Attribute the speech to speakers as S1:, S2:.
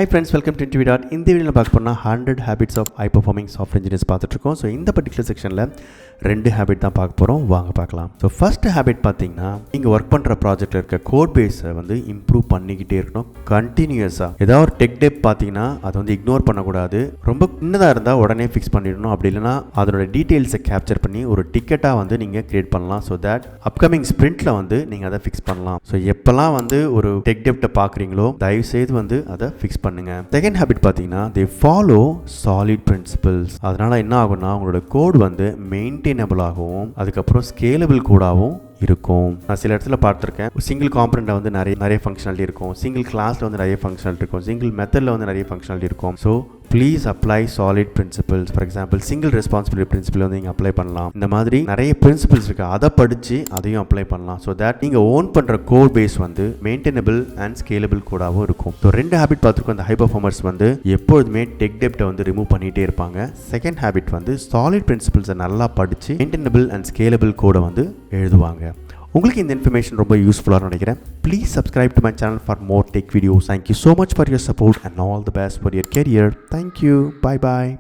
S1: Hi friends, welcome to InterviewDOT. இந்த வீடியோவில் பார்க்க போனால் 100 habits of high performing software engineers பார்த்துட்ருக்கோம். ஸோ இந்த பர்டிகுலர் செக்ஷனில் 2 ஹேபிட் தான் பார்க்க போகிறோம். வாங்க பார்க்கலாம். ஸோ ஃபர்ஸ்ட் ஹேபிட் பார்த்தீங்கன்னா நீங்கள் ஒர்க் பண்ணுற ப்ராஜெக்டில் இருக்க கோட் பேஸை இம்ப்ரூவ் பண்ணிக்கிட்டே இருக்கணும் கண்டினியூஸாக. ஏதாவது ஒரு டெக் டெப் பார்த்தீங்கன்னா அதை இக்னோர் பண்ணக்கூடாது. ரொம்ப சின்னதாக இருந்தால் உடனே ஃபிக்ஸ் பண்ணிடணும். அப்படி இல்லைனா அதோட டீட்டெயில்ஸை கேப்சர் பண்ணி ஒரு டிக்கெட்டாக நீங்கள் கிரியேட் பண்ணலாம். ஸோ தட் அப்கமிங் ஸ்ப்ரிண்ட்டில் நீங்கள் அதை ஃபிக்ஸ் பண்ணலாம். ஸோ எப்போல்லாம் ஒரு டெக் டெப்ட்டை பார்க்குறீங்களோ தயவுசெய்து அதை ஃபிக்ஸ் பண்ணுங்க. செகண்ட் ஹேபிட் பார்த்தீங்கன்னா they follow solid principles. அதனால என்ன ஆகும்னா உங்களோட கோட் மெயின்டைனபிள் ஆகவும் அதுக்கப்புறம் ஸ்கேலபிள் கோடாகவும் இருக்கும். நான் சில இடத்துல பார்த்துருக்கேன், சிங்கிள் காம்பனண்ட்டில் நிறைய ஃபங்க்ஷனாலிட்டி இருக்கும், சிங்கிள் கிளாஸில் நிறைய ஃபங்க்ஷனாலிட்டி இருக்கும், சிங்கிள் மெத்தடில் நிறைய ஃபங்க்ஷனாலிட்டி இருக்கும். So please apply SOLID principles. For example single responsibility principle நீங்கள் அப்ளை பண்ணலாம். இந்த மாதிரி நிறைய பிரின்சிபல்ஸ் இருக்குது, அதை படித்து அதையும் அப்ளை பண்ணலாம். ஸோ தட் நீங்கள் ஓன் பண்ணுற code base maintainable and scalable கோடாகவும் இருக்கும். ஸோ 2 ஹேபிட் பார்த்துருக்கோம். இந்த ஹை பர்ஃபார்மர்ஸ் எப்பொழுதுமே டெக் டெப்ட்டை ரிமூவ் பண்ணிகிட்டே இருப்பாங்க. செகண்ட் ஹேபிட் சாலிட் பிரின்சிபல்ஸை நல்லா படித்து மெயின்டைனபிள் அண்ட் ஸ்கேலபிள் கோடை எழுதுவாங்க. உங்களுக்கு இந்த இன்ஃபர்மேஷன் ரொம்ப யூஸ்ஃபுல்லாக நினைக்கிறேன். Please subscribe to my channel for more tech videos. Thank you so much for your support and all the best for your career. Thank you. Bye bye.